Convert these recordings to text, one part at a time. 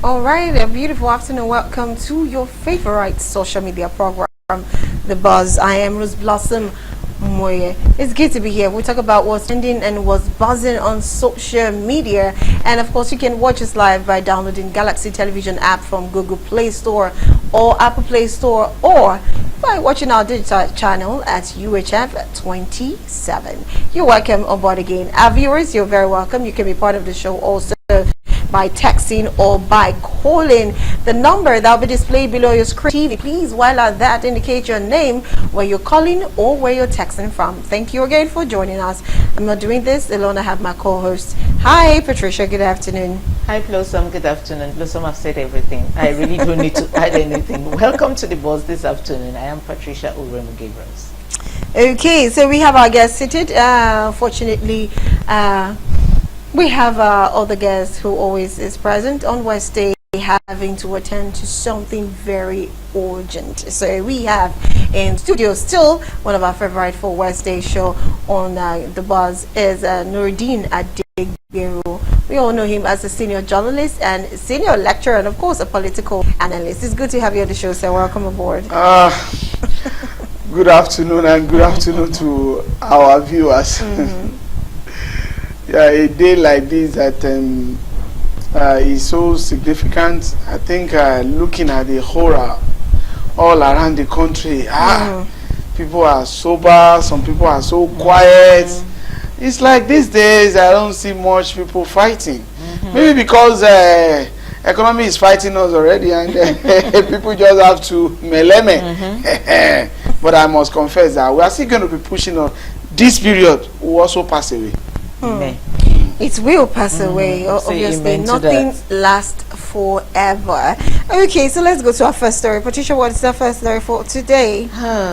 All right, a beautiful afternoon. Welcome to your favorite social media program, The Buzz. I am Rose Blossom Moye. It's good to be here. We talk about what's trending and what's buzzing on social media. And of course, you can watch us live by downloading Galaxy Television app from Google Play Store or Apple Play Store, or by watching our digital channel at UHF 27. You're welcome on board again. Our viewers, you're very welcome. You can be part of the show also by texting or by calling the number that will be displayed below your screen. Please, while at that, indicate your name, where you're calling or where you're texting from. Thank you again for joining us. I'm not doing this alone. I have my co-host. Hi, Patricia. Good afternoon. Hi, Blossom. Good afternoon. Blossom, I've said everything. I really don't need to add anything. Welcome to the Buzz this afternoon. I am Patricia Uremu Gabriels. Okay, so we have our guest seated. Fortunately, we have other guests who always is present on Wednesday, having to attend to something very urgent. So we have in studio still one of our favorite for Wednesday show on The Buzz is Nuruddin Adegberu. We all know him as a senior journalist and senior lecturer and of course a political analyst. It's good to have you on the show, so welcome aboard. Good afternoon, and good afternoon to our viewers. Yeah, a day like this that is so significant. I think looking at the horror all around the country, people are sober, some people are so quiet. It's like these days I don't see much people fighting. Maybe because economy is fighting us already, and people just have to meleme. But I must confess that we are still going to be pushing on. This period will also pass away. It will pass away. Obviously, nothing lasts forever. Okay, so let's go to our first story. Patricia, what is our first story for today?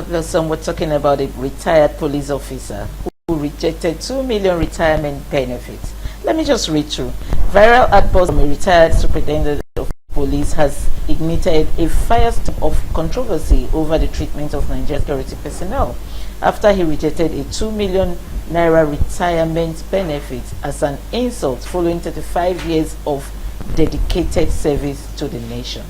Blossom, we're talking about a retired police officer who rejected 2 million retirement benefits. Let me just read through. Viral outburst from a retired superintendent of police has ignited a firestorm of controversy over the treatment of Nigerian security personnel after he rejected a 2 million naira retirement benefit as an insult following 35 years of dedicated service to the nation.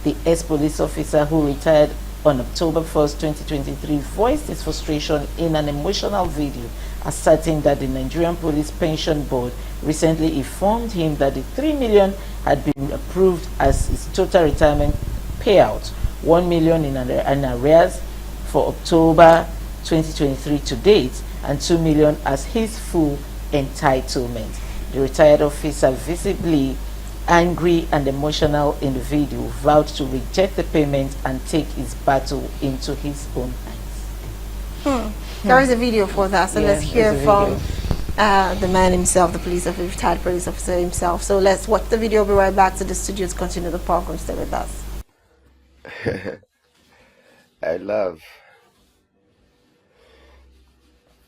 The ex-police officer, who retired on October 1st, 2023, voiced his frustration in an emotional video, asserting that the Nigerian Police Pension Board recently informed him that the 3 million had been approved as his total retirement payout, 1 million in arrears for October 2023 to date, and 2 million as his full entitlement. The retired officer, visibly angry and emotional in the video, vowed to reject the payment and take his battle into his own hands. There is a video for that, so let's hear from the man himself, the retired police officer himself. So let's watch the video. We'll be right back to the studio to continue the program. Stay with us. I love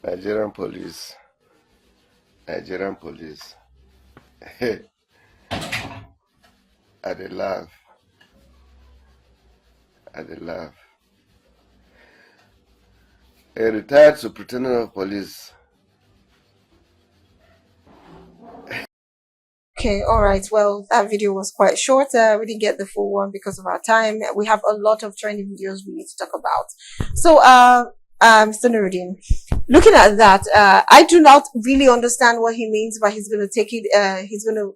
Nigerian police. I dey laugh. A retired superintendent of police. Okay, all right. Well, that video was quite short. We didn't get the full one because of our time. We have a lot of trending videos we need to talk about. So, Mr. Nuruddin, looking at that, I do not really understand what he means by he's going to take it, he's going to,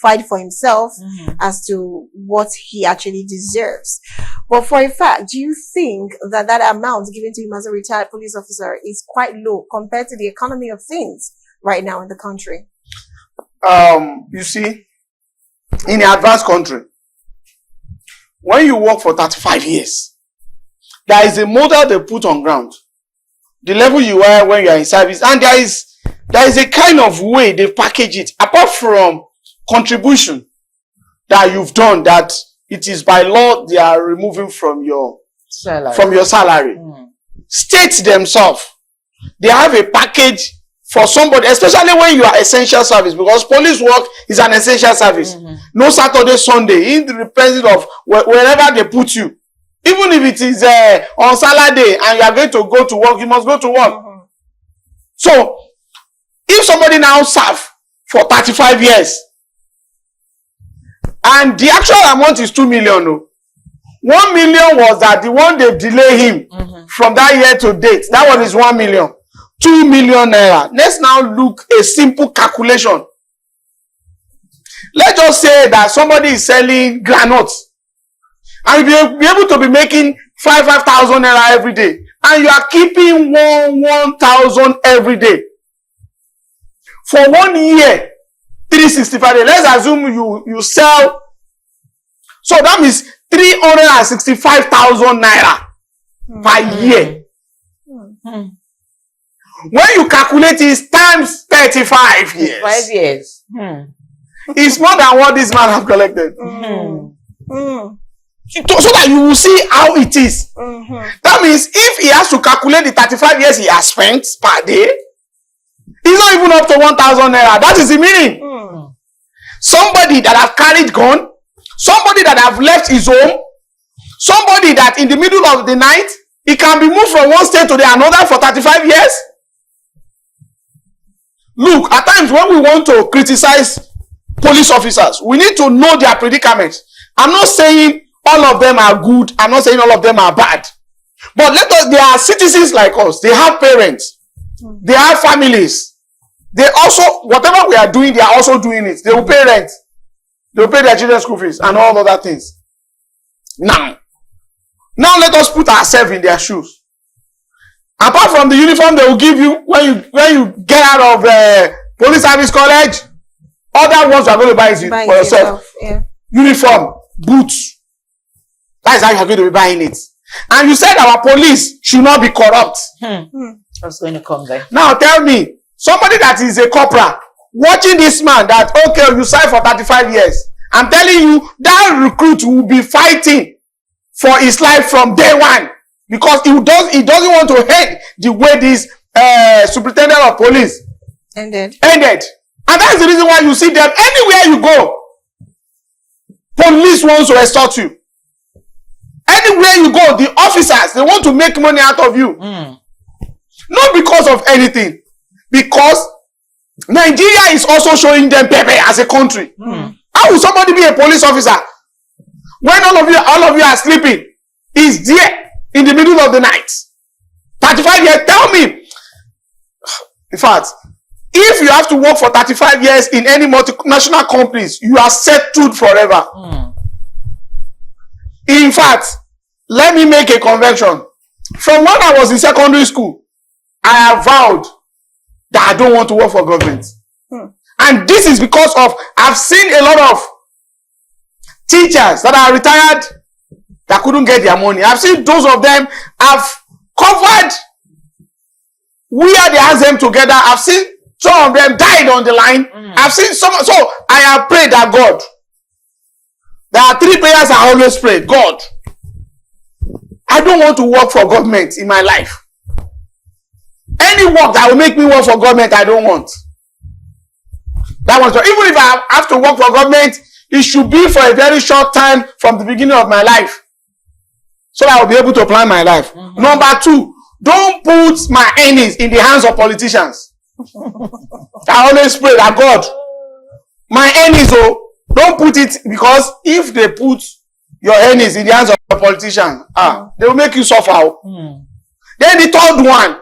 fight for himself as to what he actually deserves. But for a fact, do you think that that amount given to him as a retired police officer is quite low compared to the economy of things right now in the country? You see, in an advanced country, when you work for 35 years, there is a model they put on ground. The level you are when you are in service, and there is a kind of way they package it. Apart from contribution that you've done, that it is by law they are removing from your salary. States themselves, they have a package for somebody, especially when you are essential service, because police work is an essential service. No Saturday, Sunday, independent of wherever they put you. Even if it is on Saturday and you are going to go to work, you must go to work. So, if somebody now serve for 35 years And the actual amount is 2 million. No? 1 million was that the one they delay him from that year to date. That one is 1 million. 2 million naira. Let's now look a simple calculation. Let's just say that somebody is selling granules and you'll be able to be making 5,000 naira every day, and you are keeping 1,000 every day for 1 year, 365 days. Let's assume you sell, so that means 365,000 naira per year. When you calculate it times 35 years, 5 years. It's more than what this man have collected. So that you will see how it is. That means if he has to calculate the 35 years he has spent per day, it's not even up to 1,000 naira. That is the meaning. Somebody that have carried gun, somebody that have left his home, somebody that in the middle of the night, he can be moved from one state to the another for 35 years. Look, at times when we want to criticize police officers, we need to know their predicament. I'm not saying all of them are good. I'm not saying all of them are bad. But they are citizens like us. They have parents. They have families. They also, whatever we are doing, they are also doing it. They will pay rent. They will pay their children's school fees and all other things. Now let us put ourselves in their shoes. Apart from the uniform they will give you when you get out of police service college, other ones you are going to buy it for yourself. Yeah. Uniform, boots. That is how you are going to be buying it. And you said our police should not be corrupt. I was going to come there. Now tell me, somebody that is a corporal watching this man that, okay, you signed for 35 years. I'm telling you, that recruit will be fighting for his life from day one. Because he doesn't want to hate the way this superintendent of police ended. And that's the reason why you see them anywhere you go. Police wants to extort you. Anywhere you go, the officers, they want to make money out of you. Not because of anything. Because Nigeria is also showing them pepe as a country. How will somebody be a police officer when all of you are sleeping? He's there in the middle of the night. 35 years, tell me. In fact, if you have to work for 35 years in any multinational companies, you are settled forever. In fact, let me make a convention. From when I was in secondary school, I have vowed that I don't want to work for government. And this is because of, I've seen a lot of teachers that are retired that couldn't get their money. I've seen those of them have covered where they asked them together. I've seen some of them died on the line. I've seen some. So I have prayed that God. There are 3 prayers I always pray. God, I don't want to work for government in my life. Any work that will make me work for government, I don't want. That was even if I have to work for government, it should be for a very short time from the beginning of my life, so that I will be able to plan my life. Number 2, don't put my earnings in the hands of politicians. I always pray that God, my earnings, don't put it, because if they put your earnings in the hands of a politician, they will make you suffer. Then the 3rd one,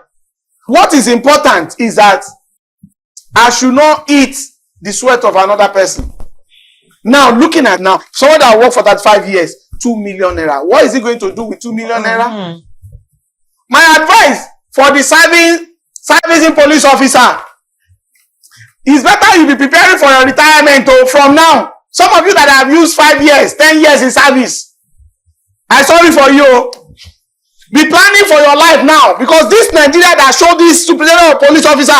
what is important is that I should not eat the sweat of another person. Now, looking at someone that worked for 35 years, 2 million naira. What is he going to do with 2 million naira? My advice for the servicing police officer is better you be preparing for your retirement from now. Some of you that have used 5 years, 10 years in service, I'm sorry for you. Be planning for your life now, because this Nigeria that showed this superintendent of police officer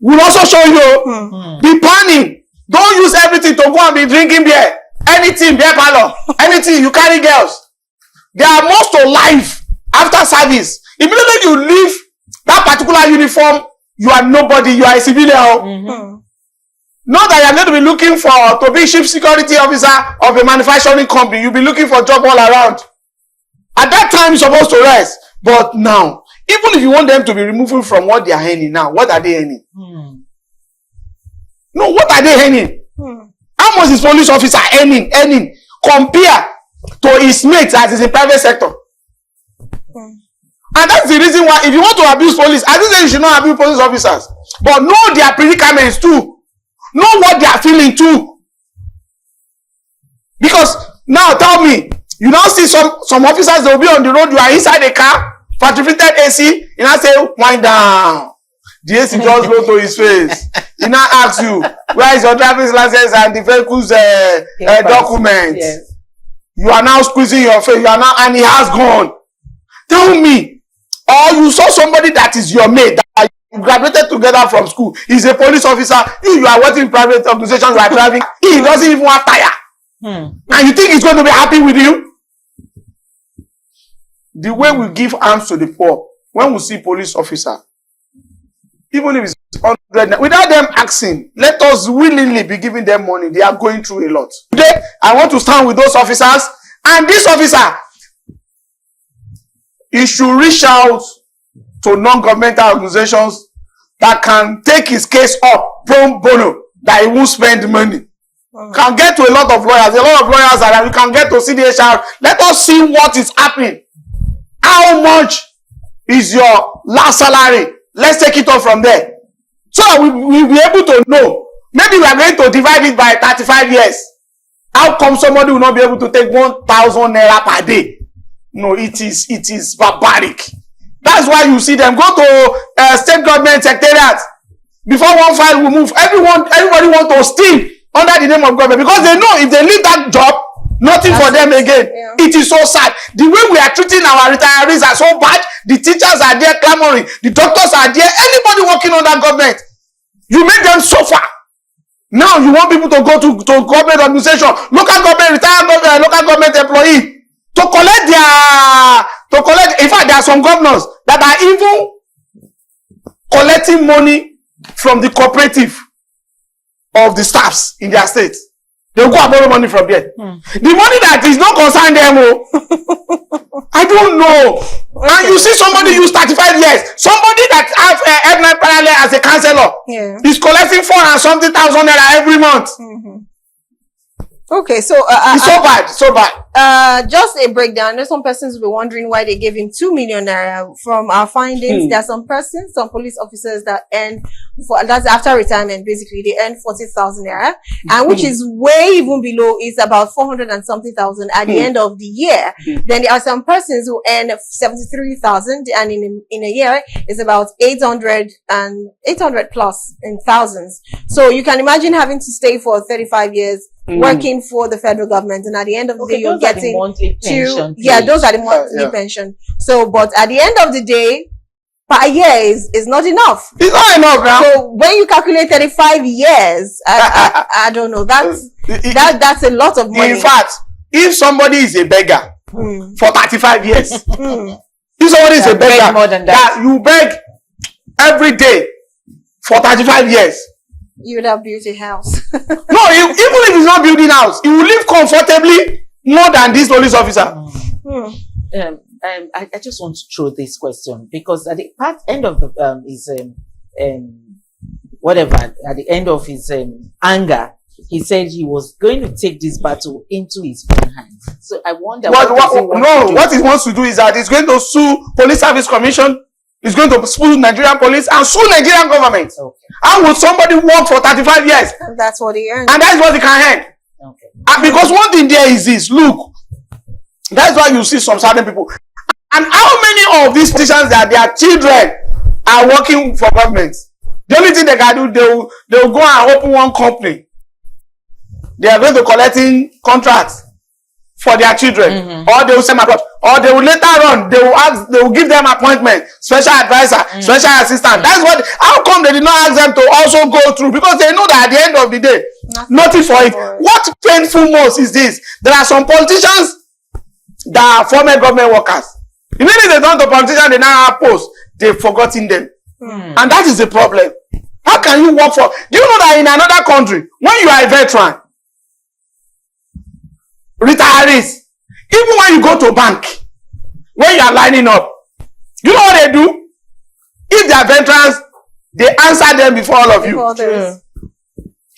will also show you. Be planning. Don't use everything to go and be drinking beer. Anything, beer parlor, anything, you carry girls. There are most to life after service. Immediately you leave that particular uniform, you are nobody, you are a civilian. Not that you are going to be looking to be chief security officer of a manufacturing company. You'll be looking for a job all around. At that time, you're supposed to rest. But now, even if you want them to be removed from what they are earning now, what are they earning? No, what are they earning? How How much is police officer earning? Compare to his mates that is in private sector. And that's the reason why if you want to abuse police, I don't say you should not abuse police officers. But know their predicaments too. Know what they are feeling too. Because now tell me, you now see some officers, they will be on the road, you are inside a car, facilitated AC, you now say, wind down. The AC just blow to his face. He now asks you, where is your driver's license and the vehicle's documents? Yes. You are now squeezing your face, you are now, and he has gone. Tell me, or you saw somebody that is your mate, that you graduated together from school, he's a police officer, you are working in private organizations, you are driving, he doesn't even have tire. And you think he's going to be happy with you? The way we give arms to the poor, when we see police officer, even if it's 100, without them asking, let us willingly be giving them money. They are going through a lot. Today, I want to stand with those officers, and this officer, he should reach out to non-governmental organizations that can take his case up pro bono, that he won't spend money. Can get to a lot of lawyers. A lot of lawyers are, we can get to CDHR. Let us see what is happening. How much is your last salary? Let's take it off from there. So we'll be able to know. Maybe we are going to divide it by 35 years. How come somebody will not be able to take 1,000 naira per day? No, it is barbaric. That's why you see them go to state government secretariat. Before one file will move, everybody want to steal under the name of government, because they know if they leave that job, nothing for them again. Yeah. It is so sad. The way we are treating our retirees are so bad. The teachers are there clamoring. The doctors are there. Anybody working under government, you make them suffer. Now you want people to go to government organization, local government, retired local government employee to collect. In fact, there are some governors that are even collecting money from the cooperative of the staffs in their state. They'll go and borrow money from there. The money that is not concerned them. I don't know. Okay. And you see somebody use 35 years. Somebody that have F9 parallel as a counselor is collecting 400,000 naira every month. Okay, so it's so bad. Just a breakdown. There's some persons will be wondering why they gave him 2 million naira. From our findings, there are some persons, some police officers that earn, that's after retirement, basically, they earn 40,000 naira, and which is way even below, is about 400 and something thousand at the end of the year. Then there are some persons who earn 73,000, and in a year is about 800 plus in thousands. So you can imagine having to stay for 35 years. Working for the federal government, and at the end of the day you're getting those are the monthly pension. So but at the end of the day, per year is not enough. It's not enough now. So when you calculate 35 years, I don't know, that's a lot of money. In fact, if somebody is a beggar for 35 years, if somebody is a beggar, more than that, you beg every day for 35 years, you would have built a house. No, even if he's not building house, he will live comfortably more than this police officer. I just want to throw this question, because at the end of the his at the end of his anger, he said he was going to take this battle into his own hands. So I wonder what he wants to do is that he's going to sue Police Service Commission. He's going to sue Nigerian police and sue Nigerian government. Okay. How would somebody work for 35 years? And that's what he earns. And that's what he can earn. Okay. And because one thing there is this, look, that's why you see some certain people. And how many of these teachers that their children are working for government? The only thing they can do, they will go and open one company. They are going to collecting contracts for their children, or they will send abroad, or they will later on, they will give them appointment, special advisor, special assistant. That's what, how come they did not ask them to also go through? Because they know that at the end of the day, nothing for it. What painful most is this? There are some politicians that are former government workers. Immediately they turn to politicians, they now have posts, they've forgotten them. And that is the problem. How can you work for, do you know that in another country, when you are a veteran, retirees, even when you go to bank, when you are lining up, you know what they do? If they are veterans, they answer them before all of you.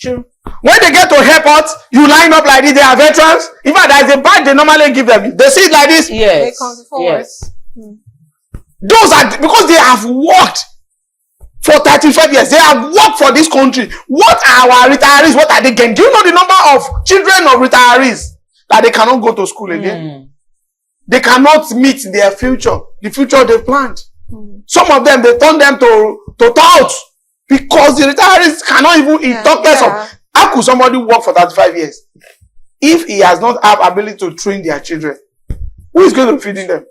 True. When they get to airport, you line up like this. They are veterans. In fact, there's a badge they normally give them. They see it like this. Yes. They come forward. Yes. Those are because they have worked for 35 years. They have worked for this country. What are our retirees? What are they getting? Do you know the number of children of retirees that they cannot go to school again? They cannot meet their future, the future they planned. Some of them, they turn them to touts because the retirees cannot even eat. Of how could somebody work for 35 years if he has not have ability to train their children? Who is going to feed them?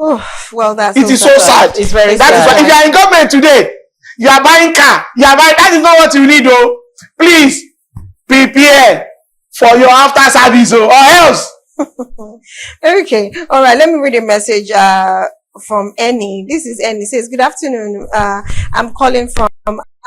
Oh, well, that's it is so sad. It's very that sad. Is why if you are in government today, you are buying car, you are buying, that is not what you need, though. Please prepare for your after service, or else. Okay, all right, let me read a message from Annie. This is Annie. Says, good afternoon, I'm calling from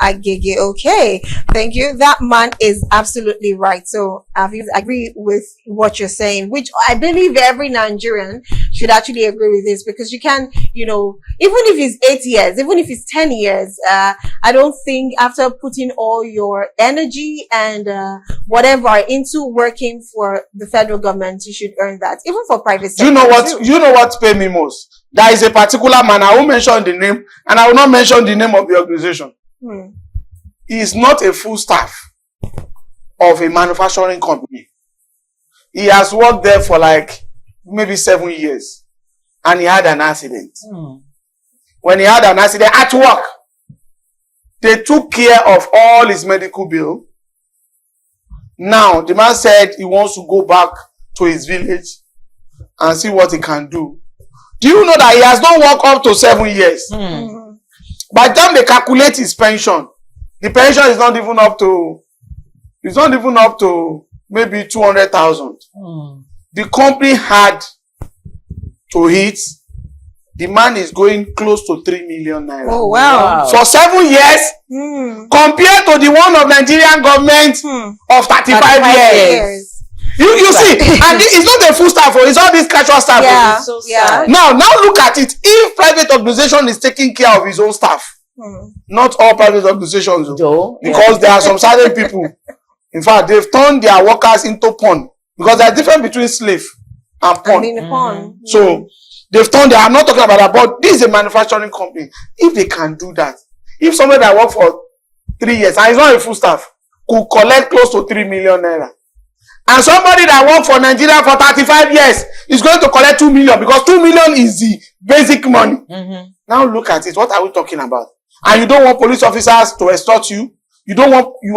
Agege. Okay, thank you. That man is absolutely right. So I agree with what you're saying, which I believe every Nigerian should actually agree with this, because you can, you know, even if it's 8 years, even if it's 10 years, I don't think after putting all your energy and whatever into working for the federal government, you should earn that, even for private sector. You know what pay me most? There is a particular man, I won't mention the name, and I will not mention the name of the organization. He is not a full staff of a manufacturing company. He has worked there for like maybe 7 years, and he had an accident. When he had an accident at work, they took care of all his medical bill. Now the man said he wants to go back to his village and see what he can do. Do you know that he has not worked up to 7 years? By the time they calculate his pension, the pension is not even up to, maybe 200,000. The company had to hit. The man is going close to 3 million naira. Oh, wow. For 7 years, compared to the one of Nigerian government of 35 years. You see, and it's not a full staff, it's all this casual staff. Yeah, so yeah. Now look at it. If private organization is taking care of his own staff, not all private organizations, because there are some certain people, in fact, they've turned their workers into pawn, because there's a difference between slave and pawn. So they've turned, I'm not talking about that, but this is a manufacturing company. If they can do that, if somebody that worked for 3 years and is not a full staff could collect close to 3 million naira, and somebody that worked for Nigeria for 35 years is going to collect 2 million, because 2 million is the basic money. Now look at it. What are we talking about? And you don't want police officers to extort you. You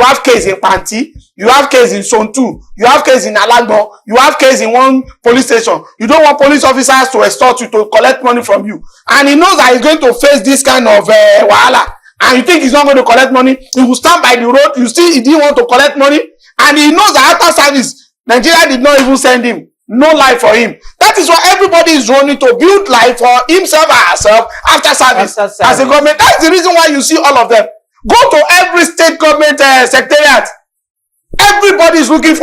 have case in Panti, you have case in Sontu, you have case in Alagbo, you have case in one police station. You don't want police officers to extort you, to collect money from you. And he knows that he's going to face this kind of wahala. And you think he's not going to collect money? He will stand by the road. You see, he didn't want to collect money. And he knows that after service, Nigeria did not even send him. No life for him. That is why everybody is running to build life for himself and herself after service. As a government. That's the reason why you see all of them. Go to every state government secretariat. Everybody is looking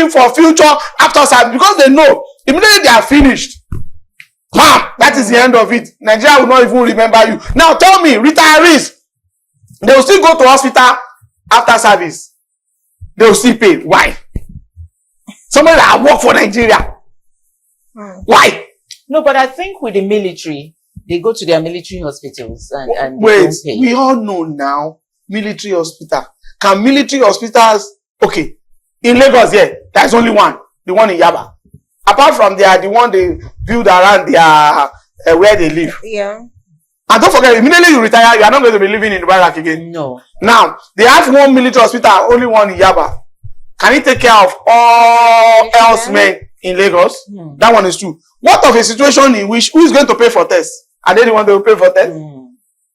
for future after service, because they know immediately they are finished. Bam! That is the end of it. Nigeria will not even remember you. Now tell me, retirees, they will still go to hospital after service. They will still pay. Why? Somebody that work for Nigeria. Why? No, but I think with the military, they go to their military hospitals and wait, they don't pay. We all know now, military hospital. Can military hospitals, okay, in Lagos, there's only one, the one in Yaba. Apart from the one they build around their where they live. Yeah. And don't forget, immediately you retire, you are not going to be living in the barrack again. No. Now, they have one military hospital, only one in Yaba. Can he take care of all else men in Lagos? That one is true. What of a situation in which, who is going to pay for tests? Are they the one that will pay for tests?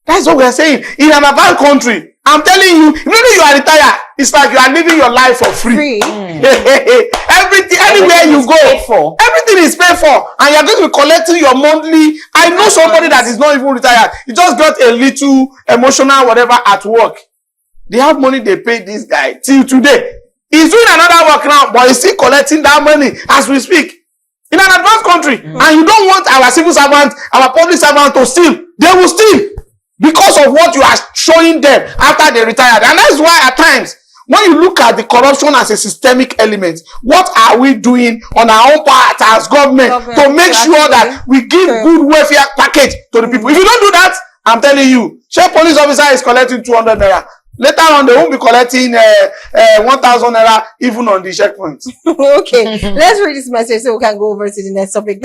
That's what we are saying. In an advanced country, I'm telling you, immediately you are retired, it's like you are living your life for free. Everything, anywhere you go, everything is paid for, and you're going to be collecting your monthly. I know somebody that is not even retired. He just got a little emotional, whatever, at work. They have money they pay this guy till today. He's doing another work now, but he's still collecting that money as we speak. In an advanced country, and you don't want our civil servants, our public servants to steal. They will steal because of what you are showing them after they retired. And that's why at times, When you look at the corruption as a systemic element, what are we doing on our own part as government to make sure that we give good welfare package to the people? If you don't do that, I'm telling you, Chief Police Officer is collecting 200 naira. Later on, they won't be collecting 1,000 naira even on the checkpoint. Okay, let's read this message so we can go over to the next topic.